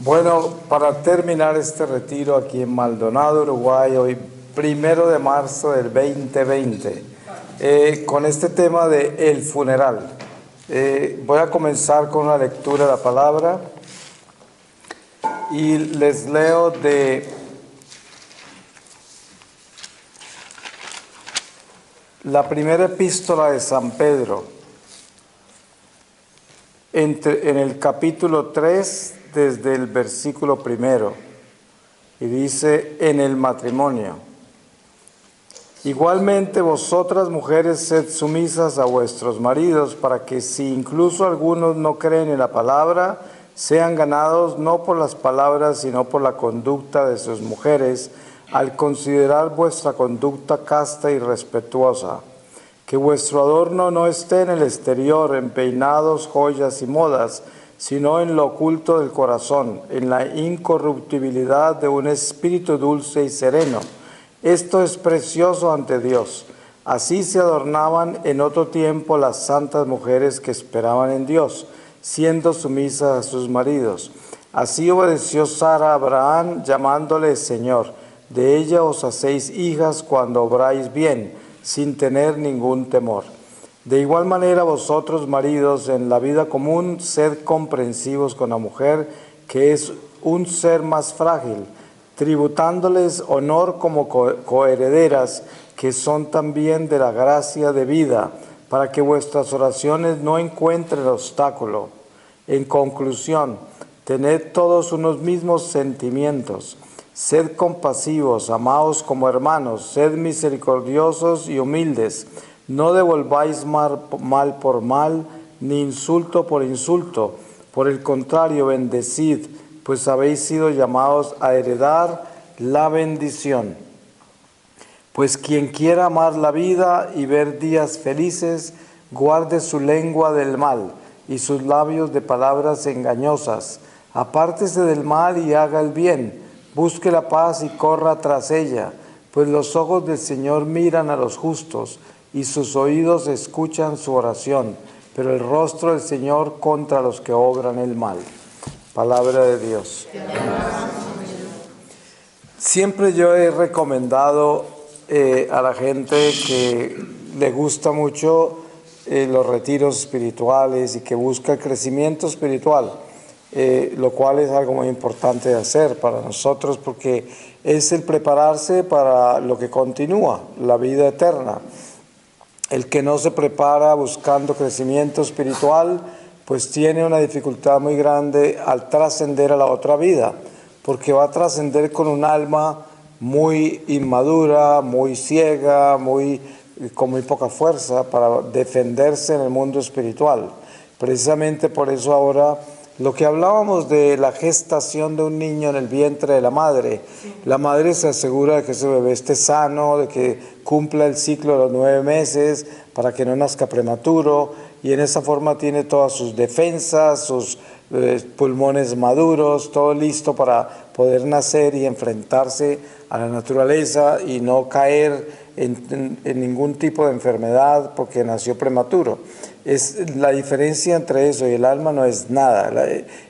Bueno, para terminar este retiro aquí en Maldonado, Uruguay, hoy 1 de marzo del 2020, con este tema de el funeral. Voy a comenzar con una lectura de la palabra y les leo de la primera epístola de San Pedro, en el capítulo 3, desde el versículo 1, y dice: en el matrimonio. Igualmente vosotras mujeres sed sumisas a vuestros maridos, para que si incluso algunos no creen en la palabra, sean ganados no por las palabras, sino por la conducta de sus mujeres, al considerar vuestra conducta casta y respetuosa. Que vuestro adorno no esté en el exterior, en peinados, joyas y modas, sino en lo oculto del corazón, en la incorruptibilidad de un espíritu dulce y sereno. Esto es precioso ante Dios. Así se adornaban en otro tiempo las santas mujeres que esperaban en Dios, siendo sumisas a sus maridos. Así obedeció Sara a Abraham, llamándole Señor. De ella os hacéis hijas cuando obráis bien, sin tener ningún temor. De igual manera vosotros, maridos, en la vida común, sed comprensivos con la mujer, que es un ser más frágil, tributándoles honor como coherederas, que son también de la gracia de vida, para que vuestras oraciones no encuentren obstáculo. En conclusión, tened todos unos mismos sentimientos. Sed compasivos, amaos como hermanos, sed misericordiosos y humildes. No devolváis mal por mal, ni insulto por insulto. Por el contrario, bendecid, pues habéis sido llamados a heredar la bendición. Pues quien quiera amar la vida y ver días felices, guarde su lengua del mal y sus labios de palabras engañosas. Apártese del mal y haga el bien. Busque la paz y corra tras ella, pues los ojos del Señor miran a los justos y sus oídos escuchan su oración, pero el rostro del Señor contra los que obran el mal. Palabra de Dios. Siempre yo he recomendado a la gente que le gusta mucho los retiros espirituales y que busca el crecimiento espiritual. Lo cual es algo muy importante de hacer para nosotros, porque es el prepararse para lo que continúa, la vida eterna. El que no se prepara buscando crecimiento espiritual, pues tiene una dificultad muy grande al trascender a la otra vida, porque va a trascender con un alma muy inmadura, muy ciega, con muy poca fuerza para defenderse en el mundo espiritual. Precisamente por eso ahora lo que hablábamos de la gestación de un niño en el vientre de la madre, la madre se asegura de que ese bebé esté sano, de que cumpla el ciclo de los 9 meses para que no nazca prematuro, y en esa forma tiene todas sus defensas, sus pulmones maduros, todo listo para poder nacer y enfrentarse a la naturaleza y no caer en ningún tipo de enfermedad porque nació prematuro. La diferencia entre eso y el alma no es nada,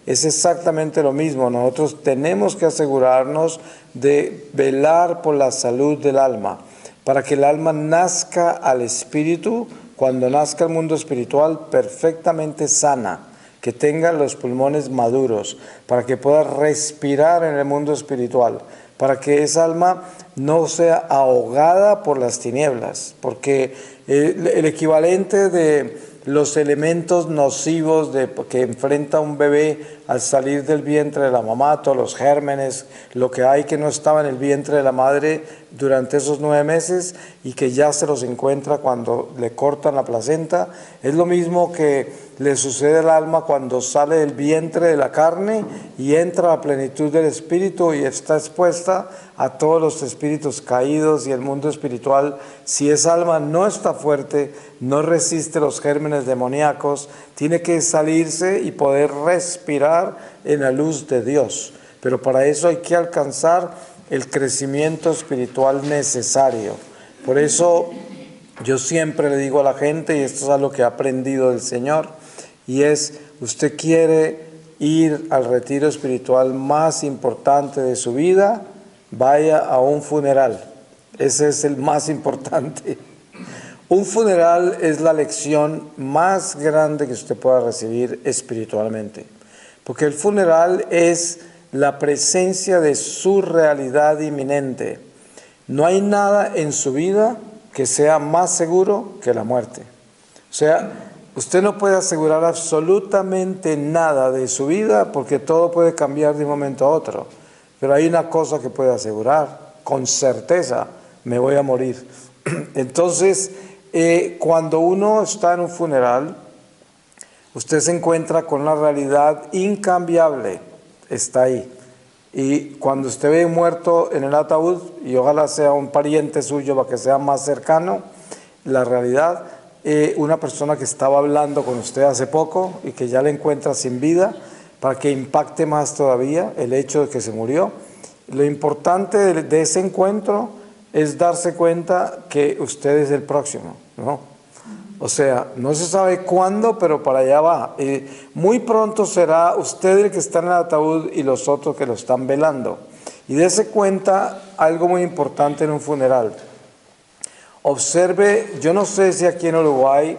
es exactamente lo mismo. Nosotros tenemos que asegurarnos de velar por la salud del alma, para que el alma nazca al espíritu, cuando nazca al mundo espiritual, perfectamente sana, que tenga los pulmones maduros, para que pueda respirar en el mundo espiritual, para que esa alma no sea ahogada por las tinieblas, porque el equivalente de los elementos nocivos que enfrenta un bebé al salir del vientre de la mamá, todos los gérmenes, lo que hay que no estaba en el vientre de la madre durante esos 9 meses y que ya se los encuentra cuando le cortan la placenta, es lo mismo que le sucede al alma cuando sale del vientre de la carne y entra a la plenitud del espíritu y está expuesta a todos los espíritus caídos y el mundo espiritual. Si esa alma no está fuerte, no resiste los gérmenes demoníacos, tiene que salirse y poder respirar en la luz de Dios. Pero para eso hay que alcanzar el crecimiento espiritual necesario. Por eso yo siempre le digo a la gente, y esto es algo que he aprendido del Señor, y es: usted quiere ir al retiro espiritual más importante de su vida, vaya a un funeral. Ese es el más importante. Un funeral es la lección más grande que usted pueda recibir espiritualmente, porque el funeral es la presencia de su realidad inminente. No hay nada en su vida que sea más seguro que la muerte. O sea, usted no puede asegurar absolutamente nada de su vida porque todo puede cambiar de un momento a otro. Pero hay una cosa que puede asegurar, con certeza, me voy a morir. Entonces, cuando uno está en un funeral, usted se encuentra con una realidad incambiable, está ahí. Y cuando usted ve muerto en el ataúd, y ojalá sea un pariente suyo para que sea más cercano, la realidad, una persona que estaba hablando con usted hace poco y que ya le encuentra sin vida, para que impacte más todavía el hecho de que se murió. Lo importante de ese encuentro es darse cuenta que usted es el próximo, ¿no? O sea, no se sabe cuándo, pero para allá va. Muy pronto será usted el que está en el ataúd y los otros que lo están velando. Y dése cuenta algo muy importante en un funeral. Observe, yo no sé si aquí en Uruguay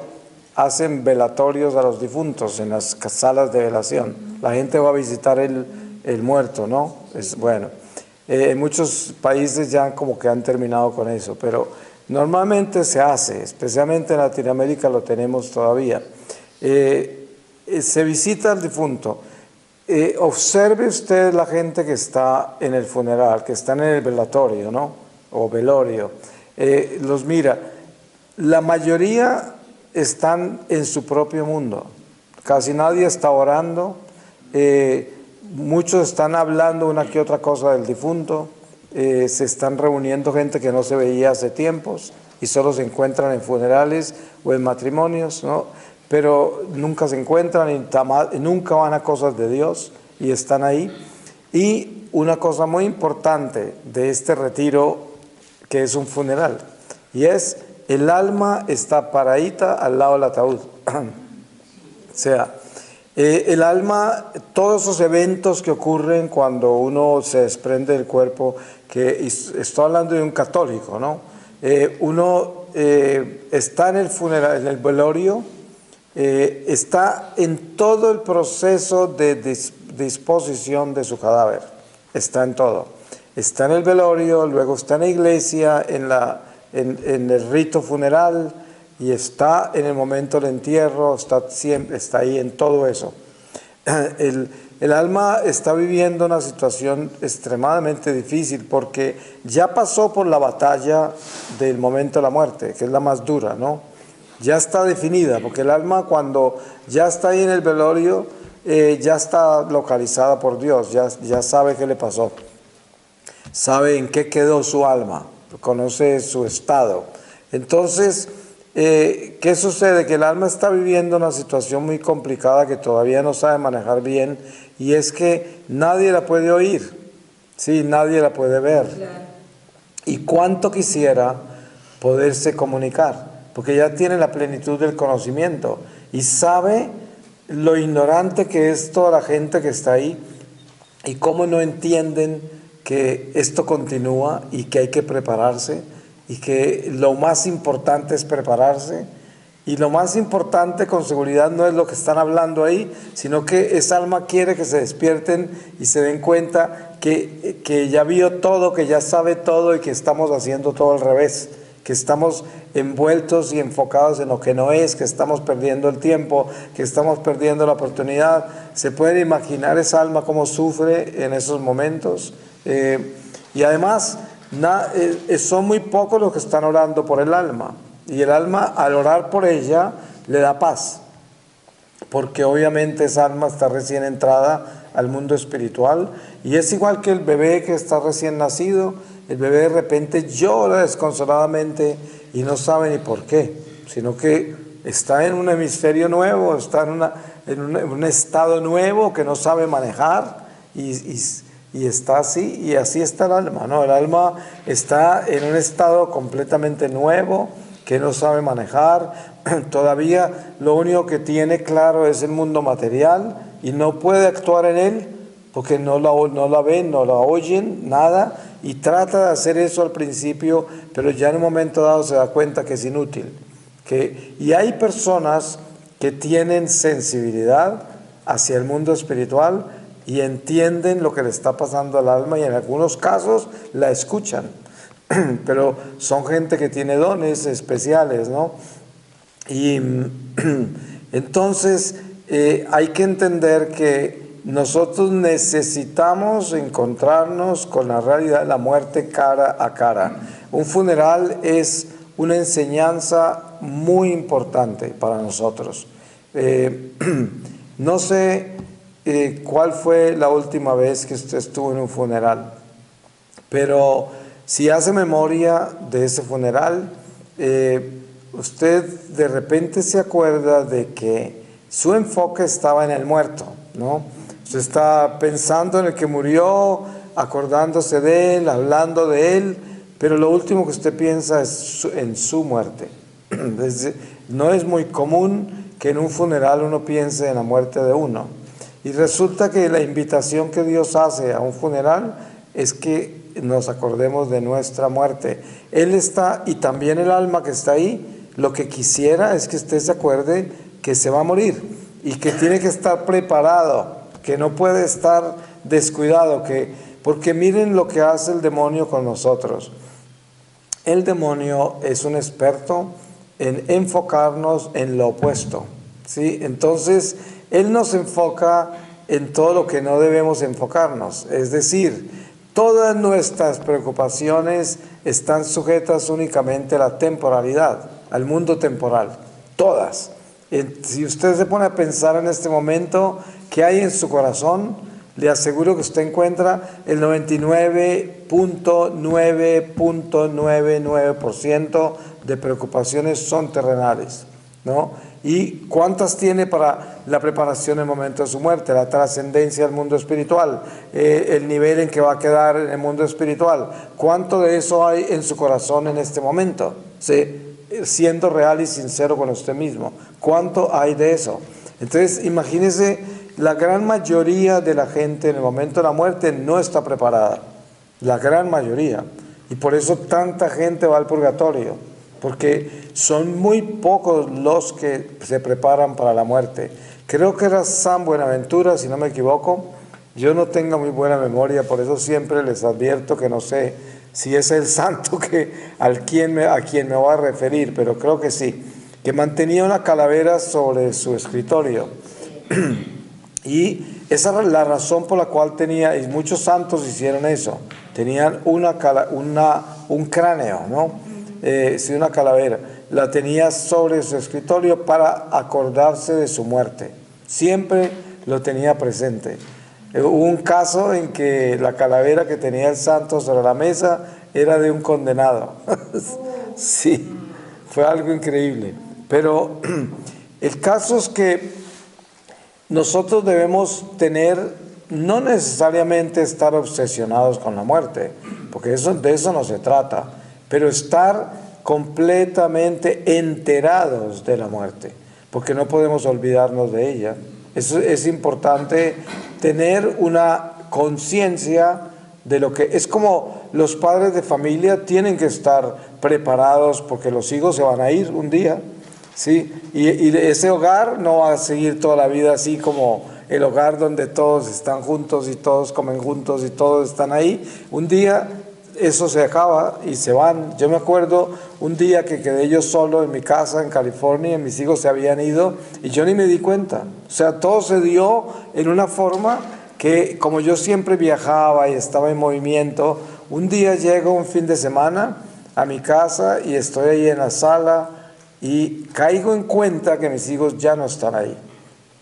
hacen velatorios a los difuntos en las salas de velación. La gente va a visitar el muerto, ¿no? Es bueno. En muchos países ya como que han terminado con eso, pero normalmente se hace, especialmente en Latinoamérica lo tenemos todavía. Se visita al difunto. Observe usted la gente que está en el funeral, que están en el velatorio, ¿no? O velorio. Los mira. La mayoría están en su propio mundo. Casi nadie está orando. Muchos están hablando una que otra cosa del difunto, se están reuniendo gente que no se veía hace tiempos y solo se encuentran en funerales o en matrimonios, ¿no? Pero nunca se encuentran y nunca van a cosas de Dios y están ahí. Y una cosa muy importante de este retiro, que es un funeral, y es el alma está paradita al lado del ataúd. O sea, el alma, todos esos eventos que ocurren cuando uno se desprende del cuerpo, que estoy hablando de un católico, ¿no? Uno está en el funeral, en el velorio, está en todo el proceso de disposición de su cadáver, está en todo. Está en el velorio, luego está en la iglesia, en el rito funeral, y está en el momento del entierro, está ahí en todo eso. El alma está viviendo una situación extremadamente difícil porque ya pasó por la batalla del momento de la muerte, que es la más dura, ¿no? Ya está definida, porque el alma cuando ya está ahí en el velorio, ya está localizada por Dios, ya sabe qué le pasó, sabe en qué quedó su alma, conoce su estado. Entonces, ¿qué sucede? Que el alma está viviendo una situación muy complicada que todavía no sabe manejar bien, y es que nadie la puede oír, sí, nadie la puede ver. Claro. Y cuánto quisiera poderse comunicar, porque ya tiene la plenitud del conocimiento y sabe lo ignorante que es toda la gente que está ahí y cómo no entienden que esto continúa y que hay que prepararse. Y que lo más importante es prepararse, y lo más importante con seguridad no es lo que están hablando ahí, sino que esa alma quiere que se despierten y se den cuenta que ya vio todo, que ya sabe todo y que estamos haciendo todo al revés, que estamos envueltos y enfocados en lo que no es, que estamos perdiendo el tiempo, que estamos perdiendo la oportunidad. ¿Se puede imaginar esa alma cómo sufre en esos momentos? Y además, son muy pocos los que están orando por el alma, y el alma al orar por ella le da paz, porque obviamente esa alma está recién entrada al mundo espiritual, y es igual que el bebé que está recién nacido. El bebé de repente llora desconsoladamente y no sabe ni por qué, sino que está en un hemisferio nuevo, está en un estado nuevo que no sabe manejar, y está así, y así está el alma, ¿no? El alma está en un estado completamente nuevo que no sabe manejar. Todavía lo único que tiene claro es el mundo material, y no puede actuar en él porque no la ven, no la oyen, nada, y trata de hacer eso al principio, pero ya en un momento dado se da cuenta que es inútil. Y hay personas que tienen sensibilidad hacia el mundo espiritual y entienden lo que le está pasando al alma y en algunos casos la escuchan, pero son gente que tiene dones especiales, ¿no? Y entonces hay que entender que nosotros necesitamos encontrarnos con la realidad de la muerte cara a cara. Un funeral es una enseñanza muy importante para nosotros. No sé cuál fue la última vez que usted estuvo en un funeral, pero si hace memoria de ese funeral, usted de repente se acuerda de que su enfoque estaba en el muerto, ¿no? Usted está pensando en el que murió, acordándose de él, hablando de él, pero lo último que usted piensa es en su muerte. No es muy común que en un funeral uno piense en la muerte de uno. Y resulta que la invitación que Dios hace a un funeral es que nos acordemos de nuestra muerte. Él está, y también el alma que está ahí, lo que quisiera es que usted se acuerde que se va a morir y que tiene que estar preparado, que no puede estar descuidado, porque miren lo que hace el demonio con nosotros. El demonio es un experto en enfocarnos en lo opuesto, ¿sí? Entonces, él nos enfoca en todo lo que no debemos enfocarnos. Es decir, todas nuestras preocupaciones están sujetas únicamente a la temporalidad, al mundo temporal. Todas. Si usted se pone a pensar en este momento qué hay en su corazón, le aseguro que usted encuentra el 99.999% de preocupaciones son terrenales, ¿no? ¿Y cuántas tiene para la preparación en el momento de su muerte? La trascendencia del mundo espiritual, el nivel en que va a quedar en el mundo espiritual. ¿Cuánto de eso hay en su corazón en este momento? ¿Sí? Siendo real y sincero con usted mismo. ¿Cuánto hay de eso? Entonces, imagínese, la gran mayoría de la gente en el momento de la muerte no está preparada. La gran mayoría. Y por eso tanta gente va al purgatorio. Porque son muy pocos los que se preparan para la muerte. Creo que era San Buenaventura, si no me equivoco. Yo no tengo muy buena memoria, por eso siempre les advierto que no sé si es el santo a quien me voy a referir, pero creo que sí. Que mantenía una calavera sobre su escritorio. Y esa era la razón por la cual tenía, y muchos santos hicieron eso, tenían un cráneo, ¿no? Sí, una calavera, la tenía sobre su escritorio para acordarse de su muerte, siempre lo tenía presente. Hubo un caso en que la calavera que tenía el santo sobre la mesa era de un condenado. Sí, fue algo increíble, pero el caso es que nosotros debemos no necesariamente estar obsesionados con la muerte, porque de eso no se trata, pero estar completamente enterados de la muerte, porque no podemos olvidarnos de ella. Es importante tener una conciencia de lo que es. Como los padres de familia tienen que estar preparados porque los hijos se van a ir un día. ¿Sí? Y ese hogar no va a seguir toda la vida así como el hogar donde todos están juntos y todos comen juntos y todos están ahí. Un día eso se acaba y se van. Yo me acuerdo un día que quedé yo solo en mi casa en California y mis hijos se habían ido y yo ni me di cuenta. O sea, todo se dio en una forma que, como yo siempre viajaba y estaba en movimiento, un día llego un fin de semana a mi casa y estoy ahí en la sala y caigo en cuenta que mis hijos ya no están ahí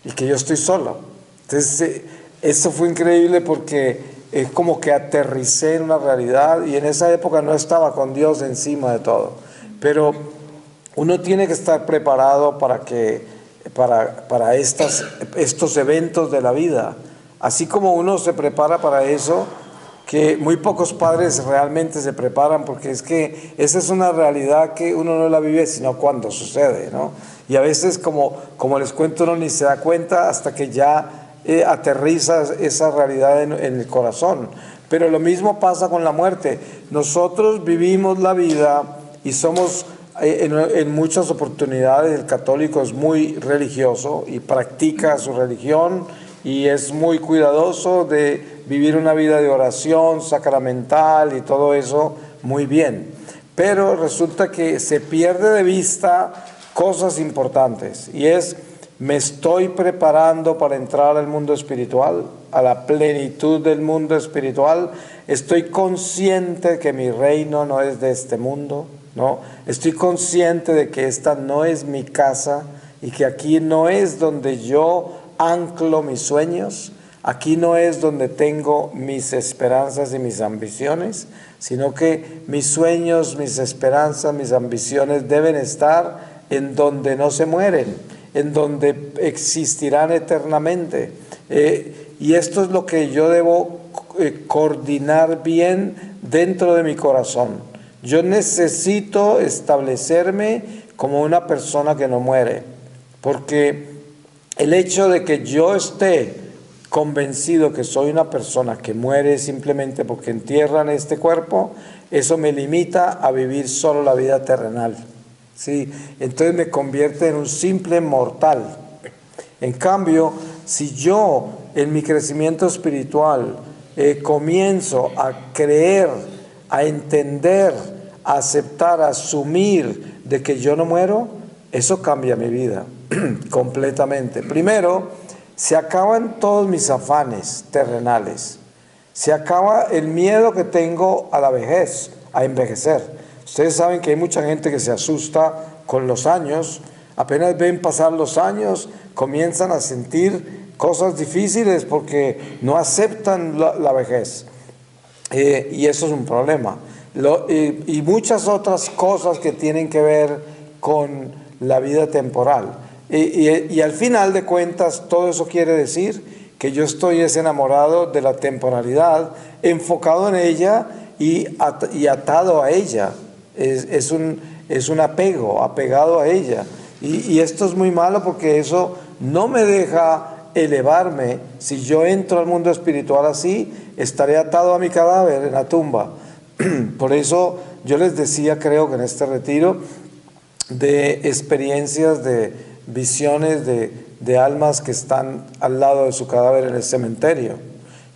y que yo estoy solo. Entonces, eso fue increíble porque es como que aterricé en una realidad y en esa época no estaba con Dios encima de todo. Pero uno tiene que estar preparado para estos eventos de la vida. Así como uno se prepara para eso, que muy pocos padres realmente se preparan, porque es que esa es una realidad que uno no la vive sino cuando sucede, ¿no? Y a veces, como les cuento, uno ni se da cuenta hasta que ya aterriza esa realidad en el corazón. Pero lo mismo pasa con la muerte. Nosotros vivimos la vida y somos, en muchas oportunidades, el católico es muy religioso y practica su religión y es muy cuidadoso de vivir una vida de oración sacramental y todo eso muy bien. Pero resulta que se pierde de vista cosas importantes y es: ¿me estoy preparando para entrar al mundo espiritual, a la plenitud del mundo espiritual? ¿Estoy consciente que mi reino no es de este mundo? ¿No? ¿Estoy consciente de que esta no es mi casa y que aquí no es donde yo anclo mis sueños? Aquí no es donde tengo mis esperanzas y mis ambiciones, sino que mis sueños, mis esperanzas, mis ambiciones deben estar en donde no se mueren, en donde existirán eternamente. Y esto es lo que yo debo coordinar bien dentro de mi corazón. Yo necesito establecerme como una persona que no muere, porque el hecho de que yo esté convencido que soy una persona que muere simplemente porque entierran este cuerpo, eso me limita a vivir solo la vida terrenal. ¿Sí? Entonces me convierte en un simple mortal. En cambio, si yo en mi crecimiento espiritual comienzo a creer, a entender, a aceptar, a asumir de que yo no muero, eso cambia mi vida completamente. Primero, se acaban todos mis afanes terrenales. Se acaba el miedo que tengo a la vejez, a envejecer. Ustedes saben que hay mucha gente que se asusta con los años. Apenas ven pasar los años, comienzan a sentir cosas difíciles porque no aceptan la vejez. Y eso es un problema. Y muchas otras cosas que tienen que ver con la vida temporal. Y al final de cuentas, todo eso quiere decir que yo estoy enamorado de la temporalidad, enfocado en ella y atado a ella. Es un apegado a ella. Y esto es muy malo porque eso no me deja elevarme. Si yo entro al mundo espiritual así, estaré atado a mi cadáver en la tumba. Por eso yo les decía, creo que en este retiro, de experiencias, de visiones de almas que están al lado de su cadáver en el cementerio.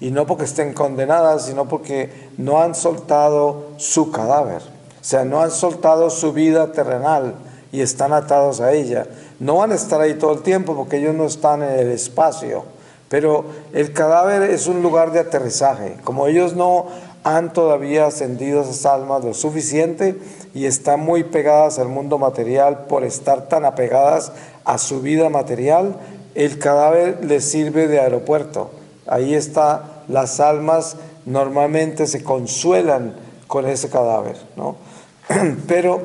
Y no porque estén condenadas, sino porque no han soltado su cadáver. O sea, no han soltado su vida terrenal y están atados a ella. No van a estar ahí todo el tiempo porque ellos no están en el espacio. Pero el cadáver es un lugar de aterrizaje. Como ellos no han todavía ascendido esas almas lo suficiente y están muy pegadas al mundo material por estar tan apegadas a su vida material, el cadáver les sirve de aeropuerto. Ahí está, las almas normalmente se consuelan con ese cadáver, ¿no? Pero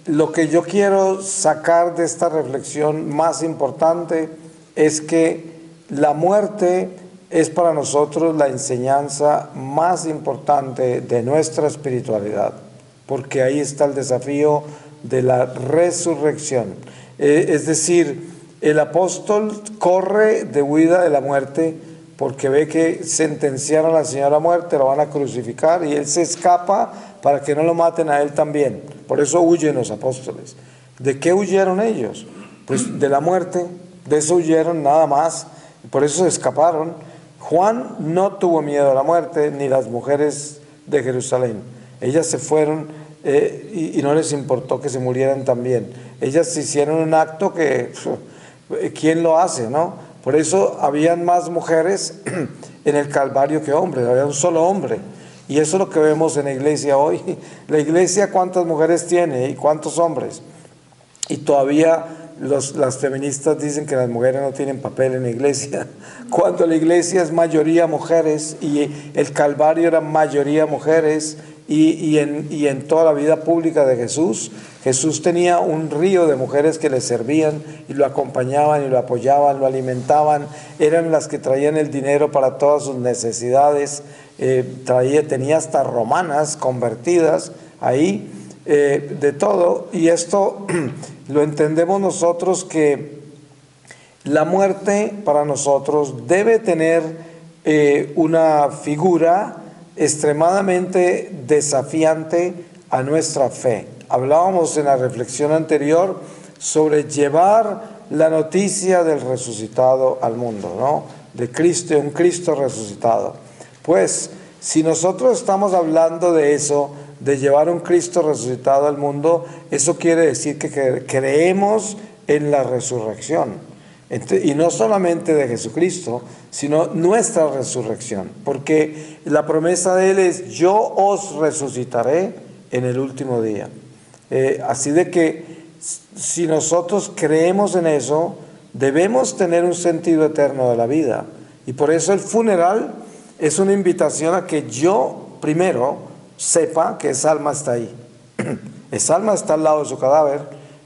lo que yo quiero sacar de esta reflexión más importante es que la muerte es para nosotros la enseñanza más importante de nuestra espiritualidad, porque ahí está el desafío de la resurrección. Es decir, el apóstol corre de huida de la muerte porque ve que sentenciaron al Señor a muerte, lo van a crucificar y él se escapa para que no lo maten a él también. Por eso huyen los apóstoles. ¿De qué huyeron ellos? Pues de la muerte, de eso huyeron nada más, por eso se escaparon. Juan no tuvo miedo a la muerte, ni las mujeres de Jerusalén. Ellas se fueron y no les importó que se murieran también. Ellas hicieron un acto que, ¿quién lo hace, no? Por eso habían más mujeres en el Calvario que hombres, había un solo hombre. Y eso es lo que vemos en la iglesia hoy. La iglesia, ¿cuántas mujeres tiene y cuántos hombres? Y todavía las feministas dicen que las mujeres no tienen papel en la iglesia, cuando la iglesia es mayoría mujeres y el Calvario era mayoría mujeres y en toda la vida pública de Jesús tenía un río de mujeres que le servían y lo acompañaban y lo apoyaban, lo alimentaban, eran las que traían el dinero para todas sus necesidades, tenía hasta romanas convertidas ahí, de todo. Y esto lo entendemos nosotros que La muerte para nosotros debe tener una figura extremadamente desafiante a nuestra fe. Hablábamos en la reflexión anterior sobre llevar la noticia del resucitado al mundo, ¿no? De Cristo, un Cristo resucitado. Pues, si nosotros estamos hablando de eso, de llevar un Cristo resucitado al mundo, eso quiere decir que creemos en la resurrección. Y no solamente de Jesucristo, sino nuestra resurrección. Porque la promesa de Él es: yo os resucitaré en el último día. Así de que si nosotros creemos en eso, debemos tener un sentido eterno de la vida. Y por eso el funeral es una invitación a que yo primero sepa que esa alma está ahí. Esa alma está al lado de su cadáver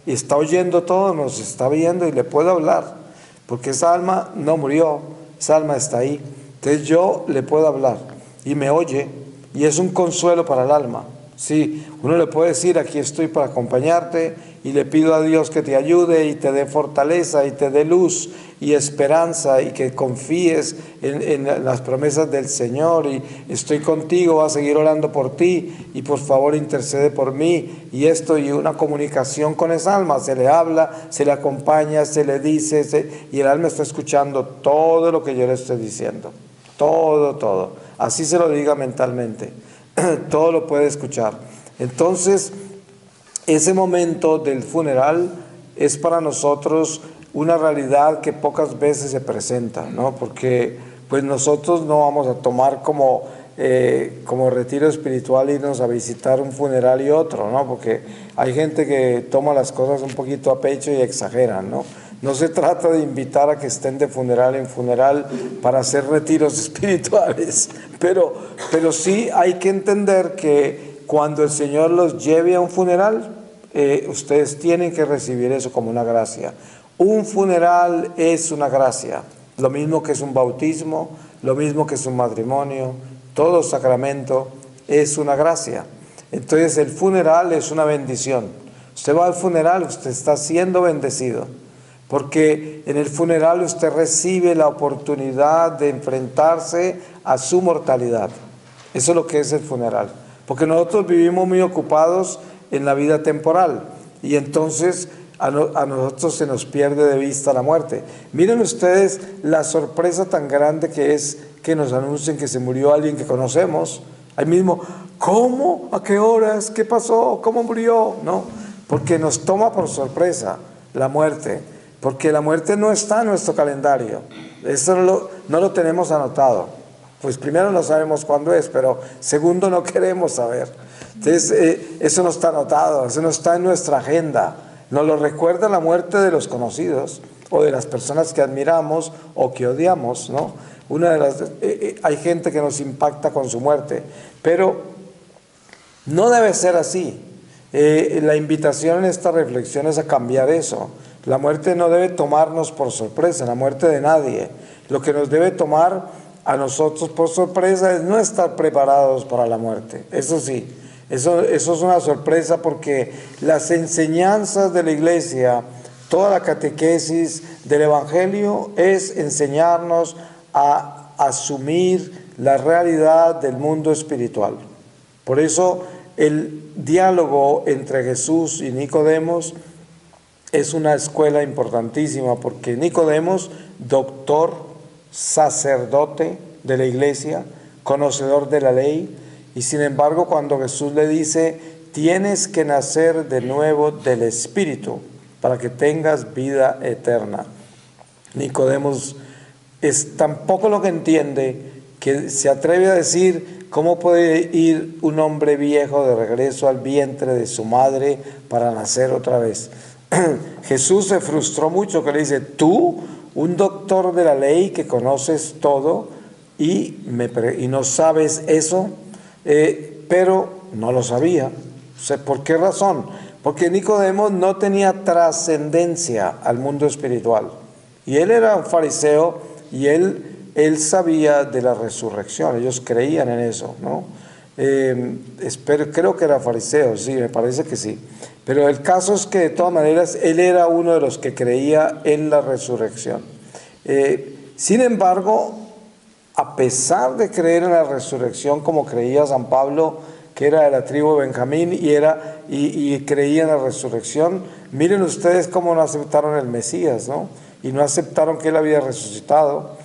y está oyendo todo, nos está viendo y le puedo hablar. Porque esa alma no murió, esa alma está ahí. Entonces yo le puedo hablar y me oye, y es un consuelo para el alma. Sí, uno le puede decir: aquí estoy para acompañarte, y le pido a Dios que te ayude y te dé fortaleza y te dé luz y esperanza, y que confíes en las promesas del Señor, y estoy contigo, voy a seguir orando por ti, y por favor intercede por mí, y esto, y una comunicación con esa alma, se le habla, se le acompaña, se le dice, y el alma está escuchando todo lo que yo le estoy diciendo, todo, así se lo diga mentalmente, todo lo puede escuchar. Entonces, ese momento del funeral es para nosotros una realidad que pocas veces se presenta, ¿no? Porque pues nosotros no vamos a tomar como retiro espiritual irnos a visitar un funeral y otro, ¿no? Porque hay gente que toma las cosas un poquito a pecho y exageran, ¿no? No se trata de invitar a que estén de funeral en funeral para hacer retiros espirituales, pero sí hay que entender que cuando el Señor los lleve a un funeral, ustedes tienen que recibir eso como una gracia. Un funeral es una gracia, lo mismo que es un bautismo, lo mismo que es un matrimonio, todo sacramento es una gracia. Entonces el funeral es una bendición. Usted va al funeral, usted está siendo bendecido, porque en el funeral usted recibe la oportunidad de enfrentarse a su mortalidad. Eso es lo que es el funeral, porque nosotros vivimos muy ocupados en la vida temporal, y entonces a nosotros se nos pierde de vista la muerte. Miren ustedes la sorpresa tan grande que es que nos anuncien que se murió alguien que conocemos. Ahí mismo, ¿cómo? ¿A qué horas? ¿Qué pasó? ¿Cómo murió? No, porque nos toma por sorpresa la muerte, porque la muerte no está en nuestro calendario. Eso no lo tenemos anotado. Pues primero no sabemos cuándo es, pero segundo no queremos saber. Entonces eso no está anotado, eso no está en nuestra agenda. Nos lo recuerda la muerte de los conocidos o de las personas que admiramos o que odiamos, ¿no? Hay gente que nos impacta con su muerte, pero no debe ser así. La invitación en esta reflexión es a cambiar eso. La muerte no debe tomarnos por sorpresa, la muerte de nadie. Lo que nos debe tomar a nosotros por sorpresa es no estar preparados para la muerte. Eso sí. Eso es una sorpresa, porque las enseñanzas de la Iglesia, toda la catequesis del Evangelio es enseñarnos a asumir la realidad del mundo espiritual. Por eso el diálogo entre Jesús y Nicodemos es una escuela importantísima, porque Nicodemos, doctor, sacerdote de la Iglesia, conocedor de la ley, y sin embargo cuando Jesús le dice: tienes que nacer de nuevo del Espíritu para que tengas vida eterna, Nicodemos es tampoco lo que entiende, que se atreve a decir: ¿cómo puede ir un hombre viejo de regreso al vientre de su madre para nacer otra vez? Jesús se frustró mucho, que le dice: tú, un doctor de la ley que conoces todo y no sabes eso. Pero no lo sabía. ¿Por qué razón? Porque Nicodemo no tenía trascendencia al mundo espiritual, y él era un fariseo, y él sabía de la resurrección, ellos creían en eso, ¿no? Creo que era fariseo, sí, me parece que sí. Pero el caso es que de todas maneras él era uno de los que creía en la resurrección. Sin embargo, a pesar de creer en la resurrección como creía San Pablo, que era de la tribu de Benjamín y creía en la resurrección, miren ustedes cómo no aceptaron el Mesías, ¿no? Y no aceptaron que él había resucitado.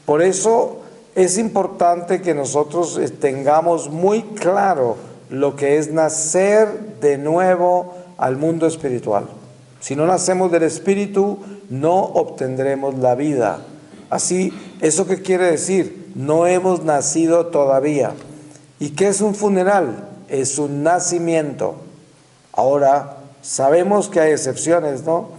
Por eso es importante que nosotros tengamos muy claro lo que es nacer de nuevo al mundo espiritual. Si no nacemos del Espíritu, no obtendremos la vida. Así, ¿eso qué quiere decir? No hemos nacido todavía. ¿Y qué es un funeral? Es un nacimiento. Ahora, sabemos que hay excepciones, ¿no?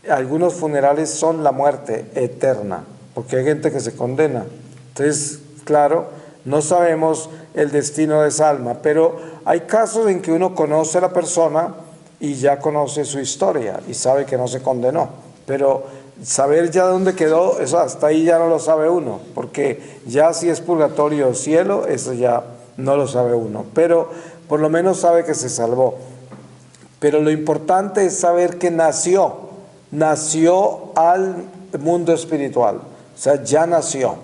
Algunos funerales son la muerte eterna, porque hay gente que se condena. Entonces, claro, no sabemos el destino de esa alma, pero hay casos en que uno conoce a la persona y ya conoce su historia y sabe que no se condenó. Pero saber ya dónde quedó, eso hasta ahí ya no lo sabe uno, porque ya si es purgatorio o cielo, eso ya no lo sabe uno, pero por lo menos sabe que se salvó. Pero lo importante es saber que nació al mundo espiritual, o sea, ya nació,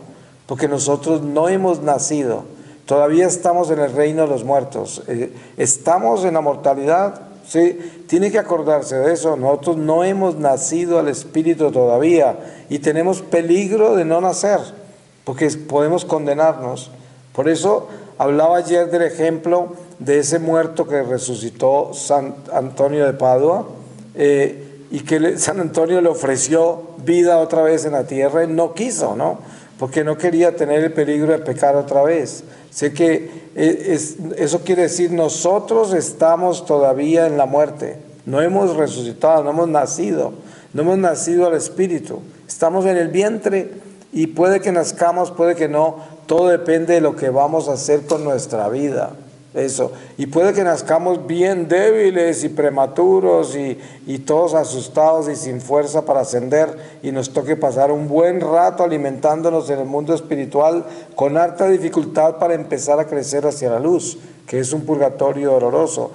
porque nosotros no hemos nacido, todavía estamos en el reino de los muertos, estamos en la mortalidad, ¿sí? Tiene que acordarse de eso, nosotros no hemos nacido al Espíritu todavía y tenemos peligro de no nacer, porque podemos condenarnos. Por eso hablaba ayer del ejemplo de ese muerto que resucitó San Antonio de Padua, y que San Antonio le ofreció vida otra vez en la tierra, y no quiso, ¿no? Porque no quería tener el peligro de pecar otra vez. Sé que eso quiere decir, nosotros estamos todavía en la muerte, no hemos resucitado, no hemos nacido al Espíritu, estamos en el vientre y puede que nazcamos, puede que no, todo depende de lo que vamos a hacer con nuestra vida. Eso, y puede que nazcamos bien débiles y prematuros y todos asustados y sin fuerza para ascender, y nos toque pasar un buen rato alimentándonos en el mundo espiritual con harta dificultad para empezar a crecer hacia la luz, que es un purgatorio doloroso.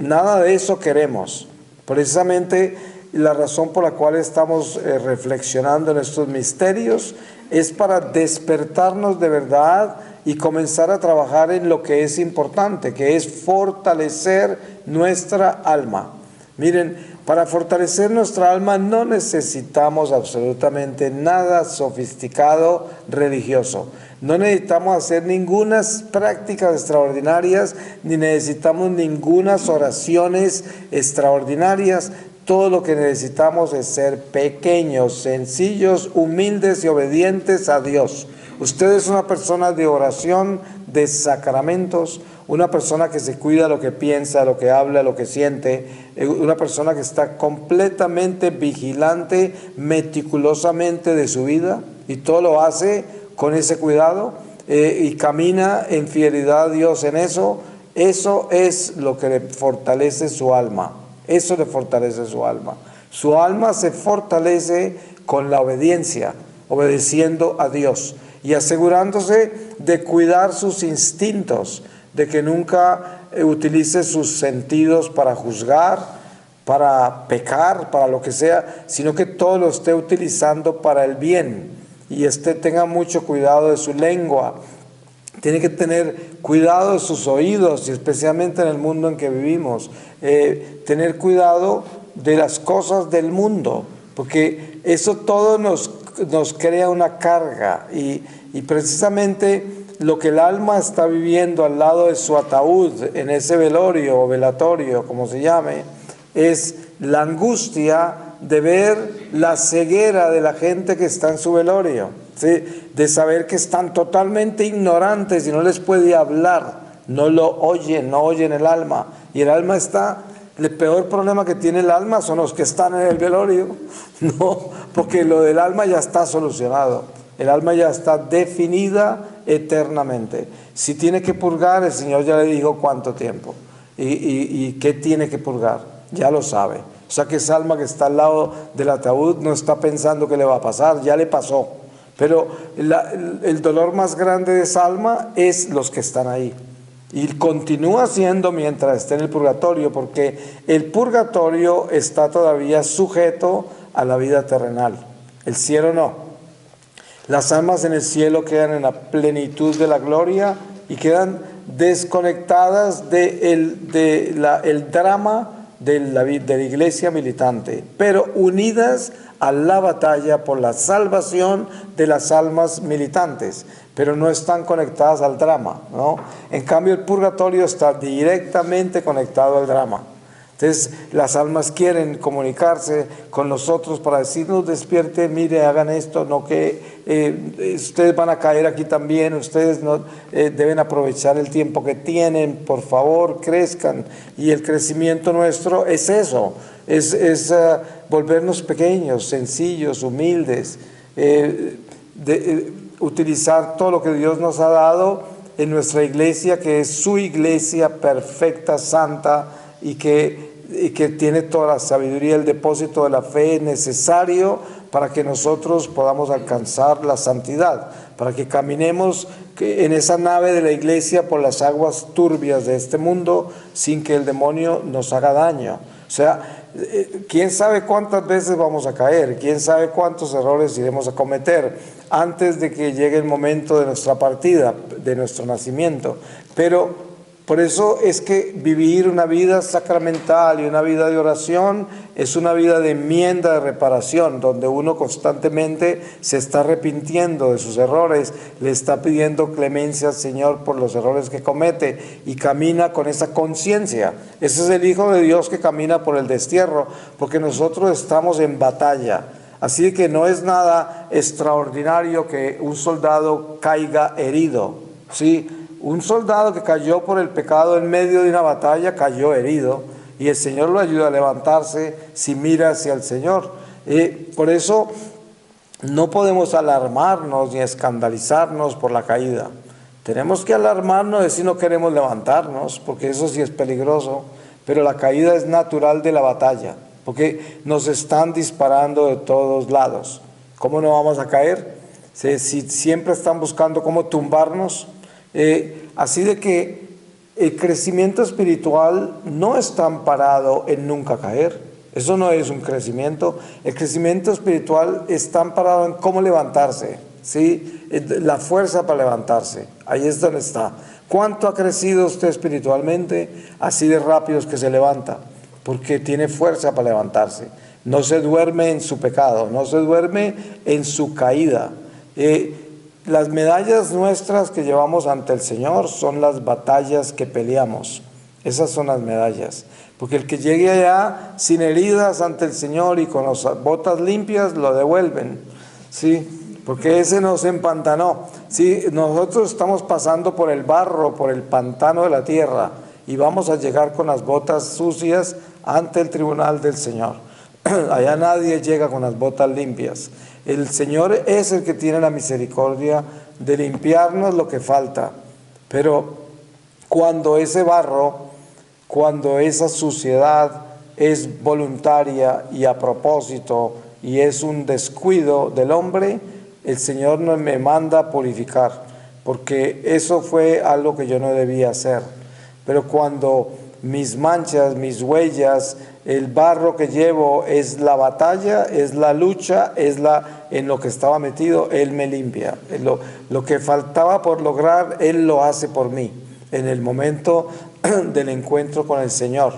Nada de eso queremos. Precisamente la razón por la cual estamos reflexionando en estos misterios es para despertarnos de verdad y comenzar a trabajar en lo que es importante, que es fortalecer nuestra alma. Miren, para fortalecer nuestra alma no necesitamos absolutamente nada sofisticado religioso. No necesitamos hacer ninguna prácticas extraordinarias, ni necesitamos ningunas oraciones extraordinarias. Todo lo que necesitamos es ser pequeños, sencillos, humildes y obedientes a Dios. Usted es una persona de oración, de sacramentos, una persona que se cuida lo que piensa, lo que habla, lo que siente, una persona que está completamente vigilante, meticulosamente de su vida, y todo lo hace con ese cuidado, y camina en fidelidad a Dios en eso. Eso es lo que le fortalece su alma. Eso le fortalece su alma. Su alma se fortalece con la obediencia, obedeciendo a Dios y asegurándose de cuidar sus instintos, de que nunca utilice sus sentidos para juzgar, para pecar, para lo que sea, sino que todo lo esté utilizando para el bien, y tenga mucho cuidado de su lengua. Tiene que tener cuidado de sus oídos, y especialmente en el mundo en que vivimos, tener cuidado de las cosas del mundo, porque eso todo nos crea una carga, y precisamente lo que el alma está viviendo al lado de su ataúd, en ese velorio o velatorio, como se llame, es la angustia de ver la ceguera de la gente que está en su velorio, ¿sí? De saber que están totalmente ignorantes y no les puede hablar, no lo oyen, no oyen el alma, y el alma está... El peor problema que tiene el alma son los que están en el velorio, no, porque lo del alma ya está solucionado, el alma ya está definida eternamente. Si tiene que purgar, el Señor ya le dijo cuánto tiempo y qué tiene que purgar, ya lo sabe. O sea que esa alma que está al lado del ataúd no está pensando qué le va a pasar, ya le pasó, Pero el dolor más grande de esa alma es los que están ahí. Y continúa siendo mientras esté en el purgatorio, porque el purgatorio está todavía sujeto a la vida terrenal. El cielo no. Las almas en el cielo quedan en la plenitud de la gloria y quedan desconectadas del drama de la iglesia militante, pero unidas a la batalla por la salvación de las almas militantes, pero no están conectadas al drama, ¿no? En cambio, el purgatorio está directamente conectado al drama. Entonces, las almas quieren comunicarse con nosotros para decirnos, despierte, mire, hagan esto, no que ustedes van a caer aquí también, ustedes no deben aprovechar el tiempo que tienen, por favor, crezcan. Y el crecimiento nuestro es eso, es volvernos pequeños, sencillos, humildes, utilizar todo lo que Dios nos ha dado en nuestra iglesia, que es su iglesia perfecta, santa, y que tiene toda la sabiduría, el depósito de la fe necesario para que nosotros podamos alcanzar la santidad, para que caminemos en esa nave de la iglesia por las aguas turbias de este mundo sin que el demonio nos haga daño. O sea, quién sabe cuántas veces vamos a caer, quién sabe cuántos errores iremos a cometer antes de que llegue el momento de nuestra partida, de nuestro nacimiento. Pero por eso es que vivir una vida sacramental y una vida de oración es una vida de enmienda, de reparación, donde uno constantemente se está arrepintiendo de sus errores, le está pidiendo clemencia al Señor por los errores que comete y camina con esa conciencia. Ese es el Hijo de Dios que camina por el destierro, porque nosotros estamos en batalla. Así que no es nada extraordinario que un soldado caiga herido, ¿sí? Un soldado que cayó por el pecado en medio de una batalla cayó herido y el Señor lo ayuda a levantarse si mira hacia el Señor. Por eso no podemos alarmarnos ni escandalizarnos por la caída. Tenemos que alarmarnos si no queremos levantarnos, porque eso sí es peligroso, pero la caída es natural de la batalla, porque nos están disparando de todos lados. ¿Cómo no vamos a caer? Si siempre están buscando cómo tumbarnos. Así de que el crecimiento espiritual no está amparado en nunca caer. Eso no es un crecimiento. El crecimiento espiritual está amparado en cómo levantarse, ¿sí? La fuerza para levantarse. Ahí es donde está. ¿Cuánto ha crecido usted espiritualmente? Así de rápido es que se levanta, porque tiene fuerza para levantarse. No se duerme en su pecado, no se duerme en su caída. Las medallas nuestras que llevamos ante el Señor son las batallas que peleamos. Esas son las medallas. Porque el que llegue allá sin heridas ante el Señor y con las botas limpias lo devuelven, ¿sí? Porque ese nos empantanó. ¿Sí? Nosotros estamos pasando por el barro, por el pantano de la tierra y vamos a llegar con las botas sucias ante el tribunal del Señor. Allá nadie llega con las botas limpias. El Señor es el que tiene la misericordia de limpiarnos lo que falta. Pero cuando ese barro, cuando esa suciedad es voluntaria y a propósito y es un descuido del hombre, el Señor no me manda a purificar, porque eso fue algo que yo no debía hacer. Pero cuando mis manchas, mis huellas, el barro que llevo es la batalla, es la lucha, en lo que estaba metido, Él me limpia. Lo que faltaba por lograr, Él lo hace por mí, en el momento del encuentro con el Señor.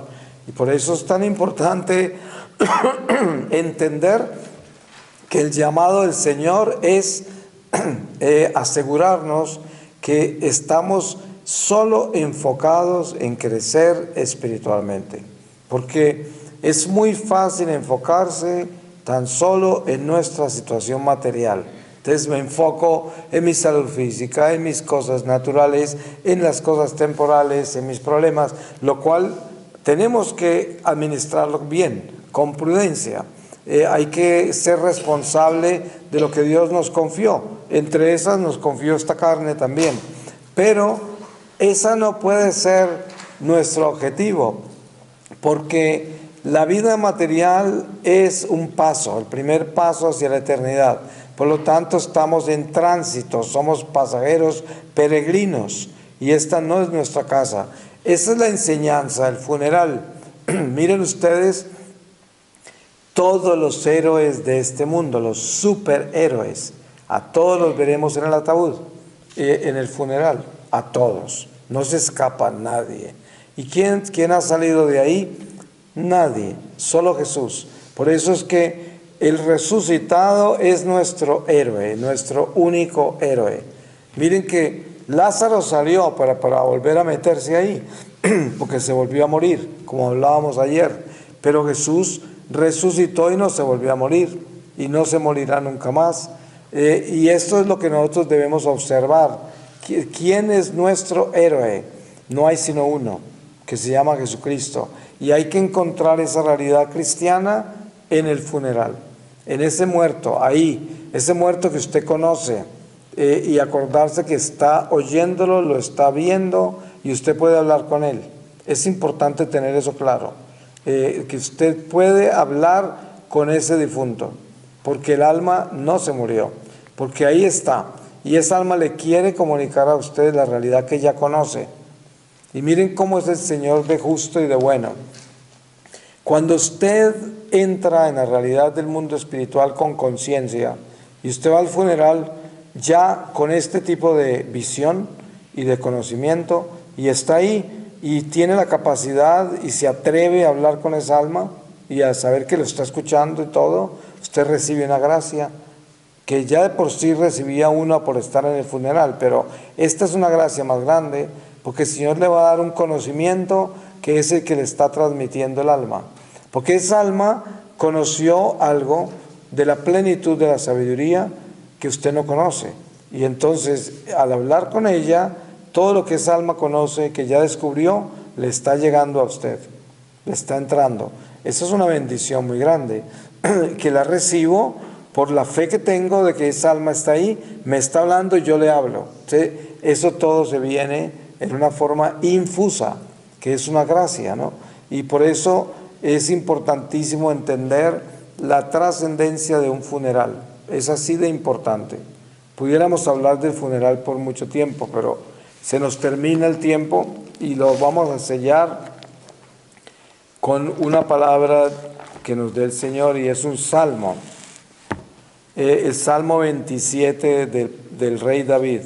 Y por eso es tan importante entender que el llamado del Señor es asegurarnos que estamos solo enfocados en crecer espiritualmente, porque es muy fácil enfocarse tan solo en nuestra situación material. Entonces me enfoco en mi salud física, en mis cosas naturales, en las cosas temporales, en mis problemas, lo cual tenemos que administrarlo bien, con prudencia. Hay que ser responsable de lo que Dios nos confió. Entre esas nos confió esta carne también. Pero esa no puede ser nuestro objetivo, porque la vida material es un paso, el primer paso hacia la eternidad. Por lo tanto, estamos en tránsito, somos pasajeros peregrinos y esta no es nuestra casa. Esa es la enseñanza del funeral. Miren ustedes, todos los héroes de este mundo, los superhéroes, a todos los veremos en el ataúd, en el funeral, a todos. No se escapa nadie. ¿Y quién ha salido de ahí? Nadie, solo Jesús. Por eso es que el resucitado es nuestro héroe, nuestro único héroe. Miren que Lázaro salió para volver a meterse ahí, porque se volvió a morir, como hablábamos ayer. Pero Jesús resucitó y no se volvió a morir, y no se morirá nunca más. Y esto es lo que nosotros debemos observar. ¿Quién es nuestro héroe? No hay sino uno, que se llama Jesucristo. Y hay que encontrar esa realidad cristiana en el funeral, en ese muerto, ahí, ese muerto que usted conoce, y acordarse que está oyéndolo, lo está viendo, y usted puede hablar con él. Es importante tener eso claro, que usted puede hablar con ese difunto, porque el alma no se murió, porque ahí está, y esa alma le quiere comunicar a usted la realidad que ya conoce. Y miren cómo es el Señor de justo y de bueno. Cuando usted entra en la realidad del mundo espiritual con conciencia y usted va al funeral ya con este tipo de visión y de conocimiento y está ahí y tiene la capacidad y se atreve a hablar con esa alma y a saber que lo está escuchando y todo, usted recibe una gracia que ya de por sí recibía uno por estar en el funeral, pero esta es una gracia más grande porque el Señor le va a dar un conocimiento que es el que le está transmitiendo el alma. Porque esa alma conoció algo de la plenitud de la sabiduría que usted no conoce. Y entonces, al hablar con ella, todo lo que esa alma conoce, que ya descubrió, le está llegando a usted, le está entrando. Esa es una bendición muy grande, que la recibo por la fe que tengo de que esa alma está ahí, me está hablando y yo le hablo. ¿Sí? Eso todo se viene en una forma infusa, que es una gracia, ¿no? Y por eso es importantísimo entender la trascendencia de un funeral. Es así de importante. Pudiéramos hablar del funeral por mucho tiempo, pero se nos termina el tiempo y lo vamos a sellar con una palabra que nos dé el Señor y es un salmo. El Salmo 27 del rey David.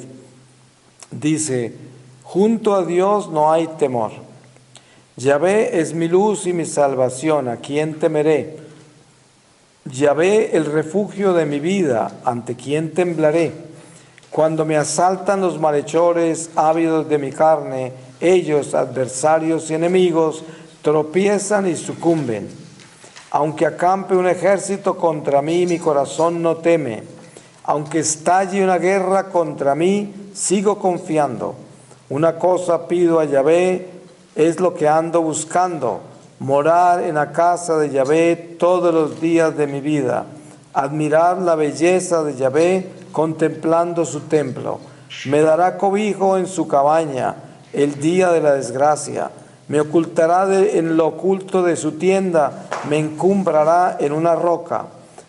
Dice: junto a Dios no hay temor. Yahvé es mi luz y mi salvación, ¿a quién temeré? Yahvé el refugio de mi vida, ¿ante quién temblaré? Cuando me asaltan los malhechores, ávidos de mi carne, ellos, adversarios y enemigos, tropiezan y sucumben. Aunque acampe un ejército contra mí, mi corazón no teme. Aunque estalle una guerra contra mí, sigo confiando. Una cosa pido a Yahvé, es lo que ando buscando, morar en la casa de Yahvé todos los días de mi vida, admirar la belleza de Yahvé contemplando su templo. Me dará cobijo en su cabaña el día de la desgracia, me ocultará en lo oculto de su tienda, me encumbrará en una roca.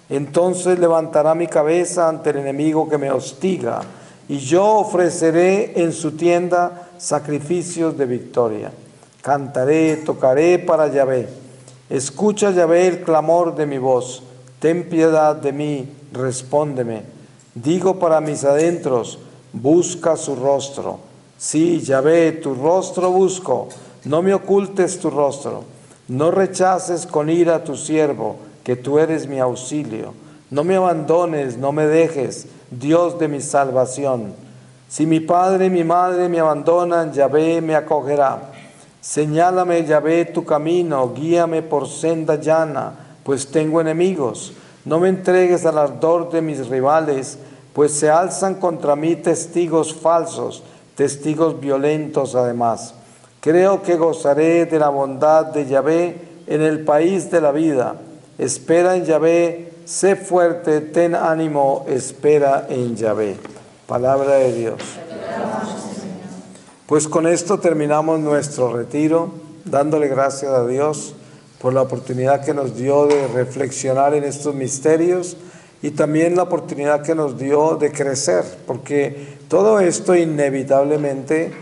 Entonces levantará mi cabeza ante el enemigo que me hostiga, y yo ofreceré en su tienda sacrificios de victoria. Cantaré, tocaré para Yahvé. Escucha, Yahvé, el clamor de mi voz. Ten piedad de mí, respóndeme. Digo para mis adentros, busca su rostro. Sí, Yahvé, tu rostro busco. No me ocultes tu rostro. No rechaces con ira a tu siervo, que tú eres mi auxilio. No me abandones, no me dejes, Dios de mi salvación. Si mi padre y mi madre me abandonan, Yahvé me acogerá. Señálame, Yahvé, tu camino, guíame por senda llana, pues tengo enemigos. No me entregues al ardor de mis rivales, pues se alzan contra mí testigos falsos, testigos violentos además. Creo que gozaré de la bondad de Yahvé en el país de la vida. Espera en Yahvé, sé fuerte, ten ánimo, espera en Yahvé. Palabra de Dios. Pues con esto terminamos nuestro retiro, dándole gracias a Dios por la oportunidad que nos dio de reflexionar en estos misterios y también la oportunidad que nos dio de crecer, porque todo esto inevitablemente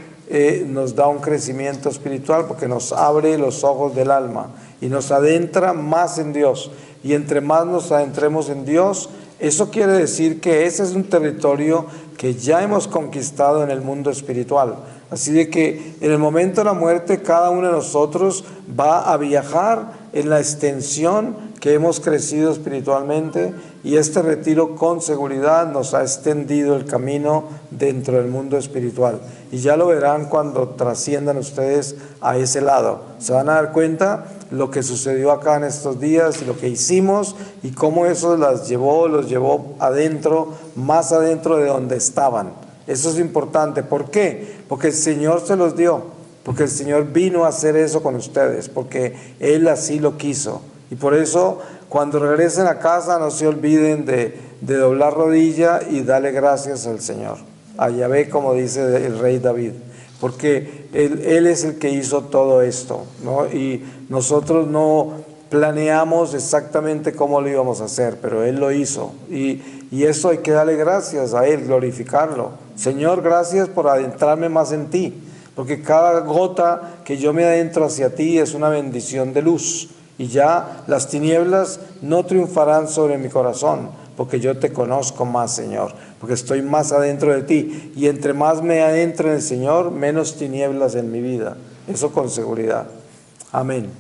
nos da un crecimiento espiritual, porque nos abre los ojos del alma y nos adentra más en Dios. Y entre más nos adentremos en Dios, eso quiere decir que ese es un territorio que ya hemos conquistado en el mundo espiritual. Así de que en el momento de la muerte cada uno de nosotros va a viajar en la extensión que hemos crecido espiritualmente, y este retiro con seguridad nos ha extendido el camino dentro del mundo espiritual. Y ya lo verán cuando trasciendan ustedes a ese lado. Se van a dar cuenta lo que sucedió acá en estos días y lo que hicimos y cómo eso los llevó adentro, más adentro de donde estaban. Eso es importante. ¿Por qué? Porque el Señor se los dio, porque el Señor vino a hacer eso con ustedes, porque Él así lo quiso. Y por eso, cuando regresen a casa, no se olviden de doblar rodilla y darle gracias al Señor, a Yahvé, como dice el rey David, porque Él es el que hizo todo esto, ¿no? Y nosotros no planeamos exactamente cómo lo íbamos a hacer, pero Él lo hizo. Y eso hay que darle gracias a Él, glorificarlo. Señor, gracias por adentrarme más en ti, porque cada gota que yo me adentro hacia ti es una bendición de luz. Y ya las tinieblas no triunfarán sobre mi corazón, porque yo te conozco más, Señor, porque estoy más adentro de ti. Y entre más me adentro en el Señor, menos tinieblas en mi vida. Eso con seguridad. Amén.